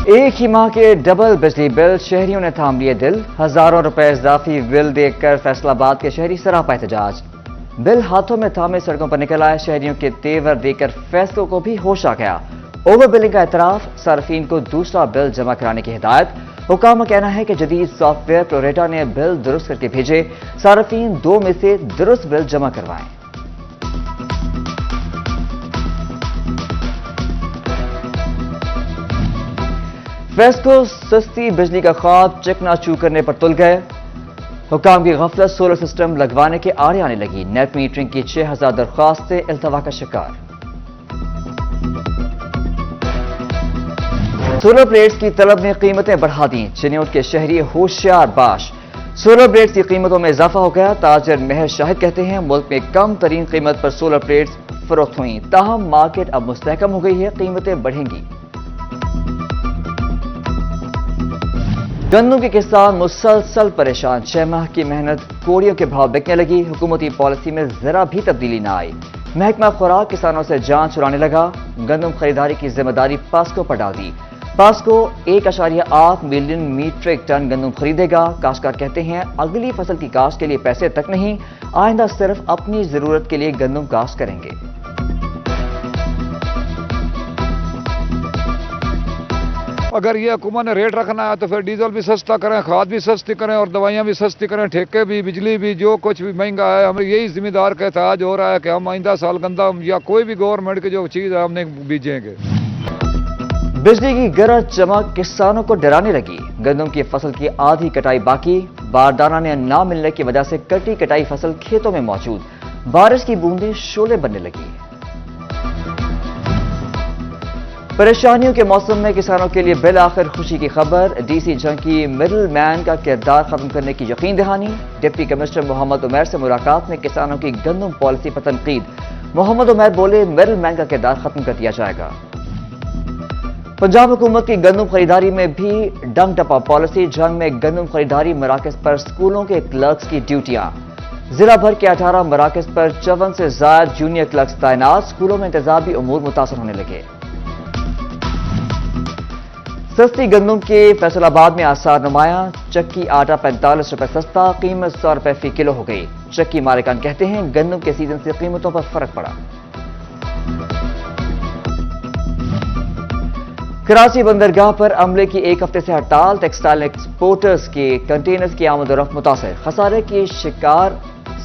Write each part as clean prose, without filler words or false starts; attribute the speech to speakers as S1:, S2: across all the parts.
S1: एक ही माह के डबल बिजली बिल, शहरियों ने थाम लिए दिल। हजारों रुपए इजाफी बिल देखकर फैसलाबाद के शहरी सरापा एहतजाज। बिल हाथों में थामे सड़कों पर निकल आए। शहरियों के तेवर देखकर फैसलों को भी होश आ गया। ओवर बिलिंग का एतराफ, सार्फिन को दूसरा बिल जमा कराने की हिदायत। हुकाम का कहना है कि जदीद सॉफ्टवेयर प्रोरेटा ने बिल दुरुस्त करके भेजे। सार्फिन 2 में से दुरुस्त बिल जमा करवाएं। फेस्को सस्ती बिजली का ख्वाब चकनाचूर करने पर तुल गए। हुकाम की गफलत सोलर सिस्टम लगवाने के आड़े आने लगी। नेट मीटरिंग की 6000 दरख्वास्तें इल्तवा का शिकार। सोलर प्लेट्स की तलब ने कीमतें बढ़ा दी। चिन्योट के शहरी होशियार बाश। सोलर प्लेट्स की कीमतों में इजाफा हो गया। ताजर महर शाहिद कहते हैं मुल्क में कम तरीन कीमत पर सोलर प्लेट्स फरोख्त हुई। ताहम मार्केट अब मुस्तहकम हो गई है, कीमतें बढ़ेंगी। गंदम के किसान मुसलसल परेशान। 6 माह की मेहनत कोड़ियों के भाव बिकने लगी। हुकूमती पॉलिसी में जरा भी तब्दीली न आई। महकमा खुराक किसानों से जान छुड़ाने लगा। गंदम खरीदारी की जिम्मेदारी पास्को पर डाल दी। पास्को 1.8 मिलियन मीट्रिक टन गंदम खरीदेगा। काश्तकार कहते हैं अगली फसल की काश्त के लिए पैसे तक नहीं, आइंदा सिर्फ अपनी जरूरत के लिए गंदम काश्त करेंगे।
S2: अगर ये हुकूमत ने रेट रखना है तो फिर डीजल भी सस्ता करें, खाद भी सस्ती करें और दवाइयाँ भी सस्ती करें, ठेके भी, बिजली भी, जो कुछ भी महंगा है। हमें यही जिम्मेदार का एहतजाज हो रहा है कि हम आइंदा साल गंदम या कोई भी गवर्नमेंट की जो चीज़ है हमने बीजेंगे।
S1: बिजली की गरज चमक किसानों को डराने लगी। गंदम की फसल की आधी कटाई बाकी। बारदाना ने ना मिलने की वजह से कटी कटाई फसल खेतों में मौजूद। बारिश की बूंदें शोले बनने लगी। परेशानियों के मौसम में किसानों के लिए बिल आखिर खुशी की खबर। डीसी जंग की मिडल मैन का किरदार खत्म करने की यकीन दहानी। डिप्टी कमिश्नर मोहम्मद उमैर से मुलाकात में किसानों की गंदम पॉलिसी पर तनकीद। मोहम्मद उमैर बोले मिडल मैन का किरदार खत्म कर दिया जाएगा। पंजाब हुकूमत की गंदम खरीदारी में भी डंग टपा पॉलिसी। जंग में गंदम खरीदारी मराकज पर स्कूलों के क्लर्क्स की ड्यूटियां। जिला भर के 18 मराकज पर 54 से ज्यादा जूनियर क्लर्क्स तैनात। स्कूलों में इंतजामी उमूर मुतासर होने लगे। सस्ती गंदम के फैसलाबाद में आसार नुमाया। चक्की आटा 45 रुपए सस्ता, कीमत 100 रुपए फी किलो हो गई। चक्की मालिकान कहते हैं गंदम के सीजन से कीमतों पर फर्क पड़ा। कराची बंदरगाह पर अमले की 1 हफ्ते से हड़ताल। टेक्सटाइल एक्सपोर्टर्स के कंटेनर्स की आमदोरफ्त मुतासर। खसारे की शिकार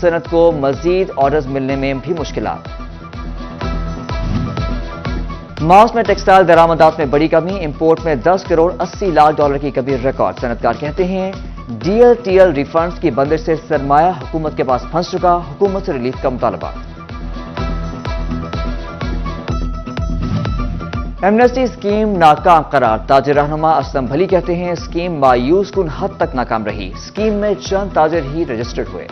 S1: सनत को मजीद ऑर्डर्स मिलने में भी मुश्किलात। मार्च में टेक्सटाइल दरामदात में बड़ी कमी। इंपोर्ट में 10 करोड़ 80 लाख डॉलर की कमी रिकॉर्ड। सनतकार कहते हैं DLTL रिफंड्स की बंदिश से सरमाया हुकूमत के पास फंस चुका। हुकूमत से रिलीफ का मुतालबा। एमनेस्टी स्कीम नाकाम करार। ताजिर रहनुमा असलम भली कहते हैं स्कीम मायूस कुन हद तक नाकाम रही। स्कीम में चंद ताजिर ही रजिस्टर्ड हुए।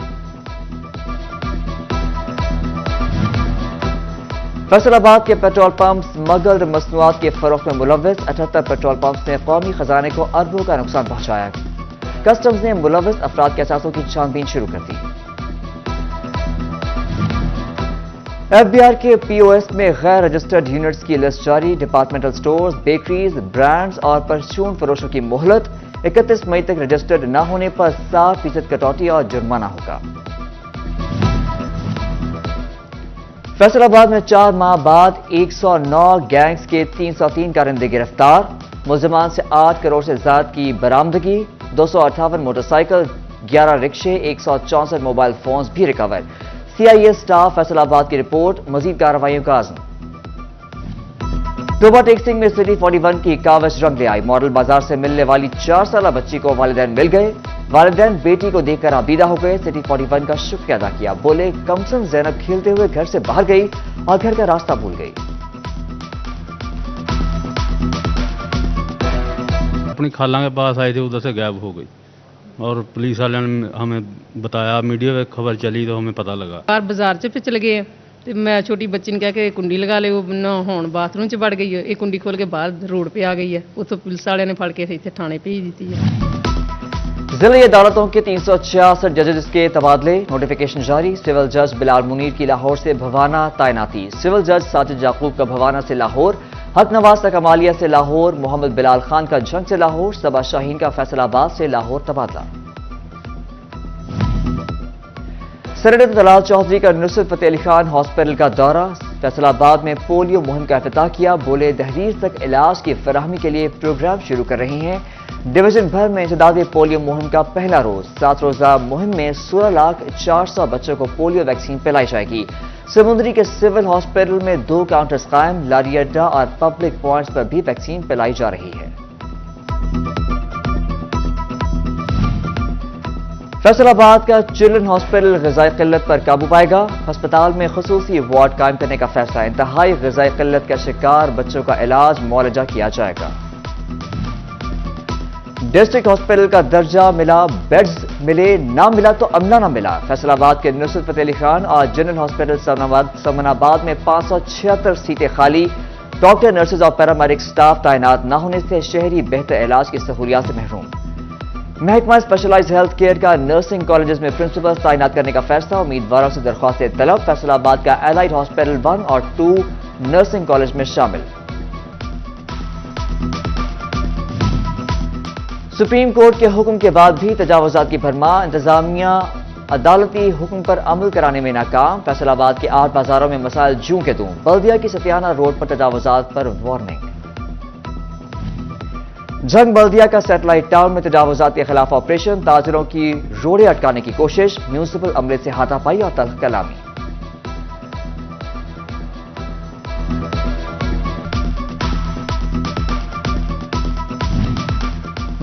S1: फैसलाबाद के पेट्रोल पंप स्मगल्ड मसनूआत के फरोख्त में मुलव्विस। 78 पेट्रोल पंप्स ने कौमी खजाने को अरबों का नुकसान पहुंचाया। कस्टम्स ने मुलव्विस अफराद के असासों की छानबीन शुरू कर दी। FBR के POS में गैर रजिस्टर्ड यूनिट्स की लिस्ट जारी। डिपार्टमेंटल स्टोर्स, बेकरीज, ब्रांड्स और परचून फरोशों की मोहलत। 31 मई तक रजिस्टर्ड न होने पर 7% कटौती और जुर्माना होगा। फैसलाबाद में 4 माह बाद 109 गैंग्स के 303 कारिंदे गिरफ्तार। मुलजमान से 8 करोड़ से ज्यादा की बरामदगी। 258 मोटरसाइकिल, 11 रिक्शे, 164 मोबाइल फोन्स भी रिकवर। CIA स्टाफ फैसलाबाद की रिपोर्ट। मजीद कार्रवाइयों का आज़म। तोबा टेक्सिंग में सिटी 41 की कावश रंग ले आई। मॉडल बाजार से मिलने वाली 4 साला बच्ची को वालिदैन मिल गए। वालिदैन बेटी को देखकर आबीदा हो गए। सिटी 41 का शुक्रिया अदा किया। बोले कमसन जैनब खेलते हुए घर से बाहर गई और घर का रास्ता भूल गई।
S3: अपनी खाला के पास आई थी, उधर से गायब हो गई और पुलिस वाले ने हमें बताया, मीडिया में खबर चली तो हमें पता लगा।
S4: बाजार से फिर चले गए तो मैं छोटी बच्ची ने कहा कि कुंडी लगा ले। वो नहाउण बाथरूम च वड़ गई है। एक कुंडी खोल के बाहर रोड पे आ गई है। उतो पुलिस वाले ने फड़ के इतने थाने भेज दी है।
S1: जिले अदालतों के 366 जजेस के तबादले। नोटिफिकेशन जारी। सिविल जज बिलाल मुनीर की लाहौर से भवाना तैनाती। सिविल जज साजिद याकूब का भवाना से लाहौर। حق نواز کا کمالیہ سے لاہور، محمد بلال خان کا جھنگ سے لاہور، صبا شاہین کا فیصل آباد سے لاہور تبادلہ۔ سینیٹر طلال چودھری کا نصرت فتح علی خان ہاسپٹل کا دورہ، فیصل آباد میں پولیو مہم کا افتتاح کیا، بولے دہلیز تک علاج کی فراہمی کے لیے پروگرام شروع کر رہی ہیں۔ ڈویژن بھر میں انسدادی پولیو مہم کا پہلا روز، 7 روزہ مہم میں 16,04,000 بچوں کو پولیو ویکسین پلائی جائے گی۔ سمندری کے سول ہاسپٹل میں 2 کاؤنٹرز قائم، لاری اڈا اور پبلک پوائنٹس پر بھی ویکسین پلائی جا رہی ہے۔ فیصل آباد کا چلڈرن ہاسپٹل غذائی قلت پر قابو پائے گا، ہسپتال میں خصوصی وارڈ قائم کرنے کا فیصلہ، انتہائی غذائی قلت کا شکار بچوں کا علاج معالجہ کیا جائے گا۔ ڈسٹرکٹ ہاسپٹل کا درجہ ملا، بیڈز ملے، نہ ملا تو عملہ نہ ملا، فیصل آباد کے نصرت فتح علی خان اور جنرل ہاسپٹل سمن آباد میں 576 سیٹیں خالی، ڈاکٹر، نرسز اور پیرامیڈک سٹاف تعینات نہ ہونے سے شہری بہتر علاج کی سہولیات سے محروم۔ محکمہ اسپیشلائز ہیلتھ کیئر کا نرسنگ کالجز میں پرنسپل تعینات کرنے کا فیصلہ، امیدواروں سے درخواست طلب، فیصل آباد کا الائڈ ہاسپٹل 1 اور 2 نرسنگ کالج میں شامل۔ سپریم کورٹ کے حکم کے بعد بھی تجاوزات کی بھرمار، انتظامیہ عدالتی حکم پر عمل کرانے میں ناکام، فیصل آباد کے 8 بازاروں میں مسائل جوں کے توں، بلدیہ کی ستیانہ روڈ پر تجاوزات پر وارننگ۔ جھنگ بلدیہ کا سیٹلائٹ ٹاؤن میں تجاوزات کے خلاف آپریشن، تاجروں کی روڑے اٹکانے کی کوشش، میونسپل عملے سے ہاتھا پائی اور تلخ کلامی۔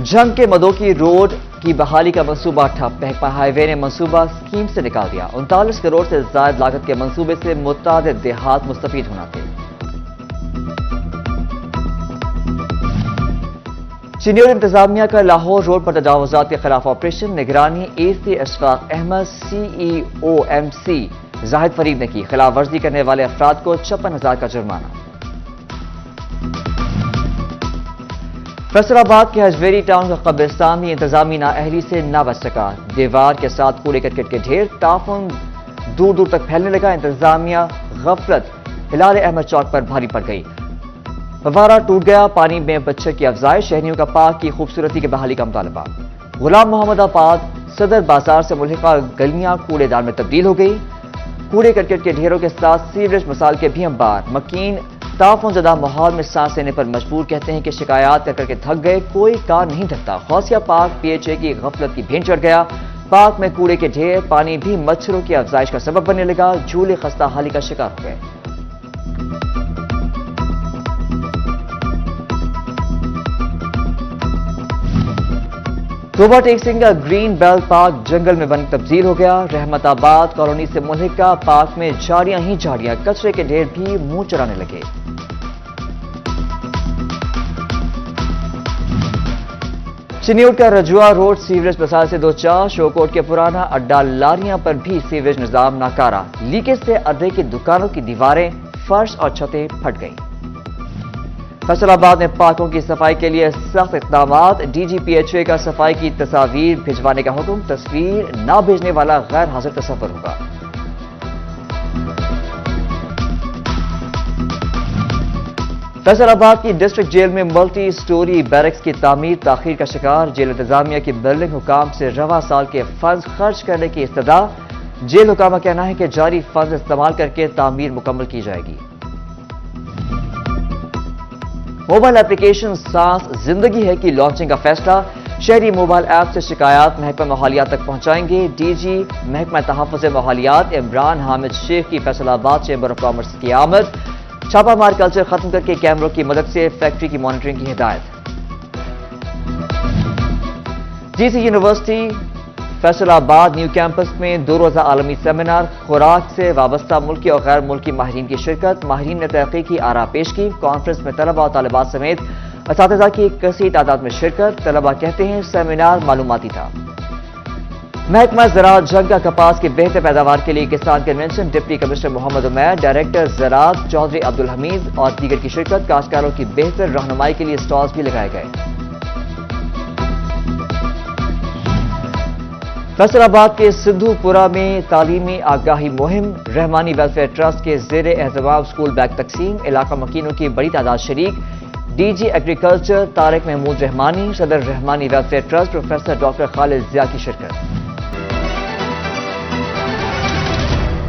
S1: جھنگ کے مدوکی روڈ کی بحالی کا منصوبہ ٹھپ، محکمہ ہائی وے نے منصوبہ اسکیم سے نکال دیا، 39 کروڑ سے زائد لاگت کے منصوبے سے متعدد دیہات مستفید ہونا تھے۔ سینئر انتظامیہ کا لاہور روڈ پر تجاوزات کے خلاف آپریشن، نگرانی اے سی اشفاق احمد، CEO/MC زاہد فرید نے کی، خلاف ورزی کرنے والے افراد کو 56,000 کا جرمانہ۔ فیصل آباد کے حجویری ٹاؤن کا قبرستان بھی انتظامی نااہلی سے نہ بچ سکا، دیوار کے ساتھ کوڑے کرکٹ کے ڈھیر، تعفن دور دور تک پھیلنے لگا، انتظامیہ غفلت ہلال احمد چوک پر بھاری پڑ گئی، فوارہ ٹوٹ گیا، پانی میں مچھر کی افزائش، شہریوں کا پارک کی خوبصورتی کی بحالی کا مطالبہ۔ غلام محمد آباد صدر بازار سے ملحقہ گلیاں کوڑے دان میں تبدیل ہو گئی، کوڑے کرکٹ کے ڈھیروں کے ساتھ سیوریج مسائل کے بھی انبار، مکین تعفن زدہ ماحول میں سانس لینے پر مجبور، کہتے ہیں کہ شکایات کر کے تھک گئے، کوئی کار نہیں دھکتا، غوثیہ پارک PHA کی غفلت کی بھین چڑھ گیا، پارک میں کوڑے کے ڈھیر، پانی بھی مچھروں کی افزائش کا سبب بننے لگا، جھولے خستہ حالی کا شکار ہو گئے۔ توبہ ٹیک سنگھ کا گرین بیلٹ پارک جنگل میں بن تبدیل ہو گیا، رحمت آباد کالونی سے ملحقہ پارک میں جھاڑیاں ہی جھاڑیاں، کچرے کے ڈھیر بھی منہ چرانے لگے۔ چنیوٹ کا رجوع روڈ سیوریج مسائل سے دوچار، شوکوٹ کے پرانا اڈا لاریاں پر بھی سیوریج نظام ناکارہ، لیکیج سے اڈے کی دکانوں کی دیواریں، فرش اور چھتیں پھٹ گئیں۔ فیصل آباد میں پارکوں کی صفائی کے لیے سخت اقدامات، DG PHA کا صفائی کی تصاویر بھجوانے کا حکم، تصویر نہ بھیجنے والا غیر حاضر تصور ہوگا۔ فیصل آباد کی ڈسٹرکٹ جیل میں ملٹی سٹوری بیرکس کی تعمیر تاخیر کا شکار، جیل انتظامیہ کی بلڈنگ حکام سے رواں سال کے فنڈز خرچ کرنے کی استدعا، جیل حکام کا کہنا ہے کہ جاری فنڈز استعمال کر کے تعمیر مکمل کی جائے گی۔ موبائل اپلیکیشن سانس زندگی ہے کی لانچنگ کا فیصلہ، شہری موبائل ایپ سے شکایات محکمہ ماحولیات تک پہنچائیں گے، DG محکمہ تحفظ ماحولیات عمران حامد شیخ کی فیصل آباد چیمبر آف کامرس کی آمد، چھاپا مار کلچر ختم کر کے کیمروں کی مدد سے فیکٹری کی مانیٹرنگ کی ہدایت۔ DC یونیورسٹی فیصل آباد نیو کیمپس میں 2 روزہ عالمی سیمینار، خوراک سے وابستہ ملکی اور غیر ملکی ماہرین کی شرکت، ماہرین نے تحقیقی آراء پیش کی، کانفرنس میں طلباء اور طالبات سمیت اساتذہ کی کثیر تعداد میں شرکت، طلباء کہتے ہیں سیمینار معلوماتی تھا۔ محکمہ زراعت جھنگ کا کپاس کی بہتر پیداوار کے لیے کسان کنونشن، ڈپٹی کمشنر محمد عمیر، ڈائریکٹر زراعت چودھری عبدالحمید اور دیگر کی شرکت، کاشتکاروں کی بہتر رہنمائی کے لیے سٹالز بھی لگائے گئے۔ فیصل آباد کے سندھو پورہ میں تعلیمی آگاہی مہم، رحمانی ویلفیئر ٹرسٹ کے زیر اہتمام اسکول بیگ تقسیم، علاقہ مکینوں کی بڑی تعداد شریک، D G agriculture Tariq Mahmood Rehmani, صدر Rehmani welfare trust professor doctor Khalid Zia کی شرکت۔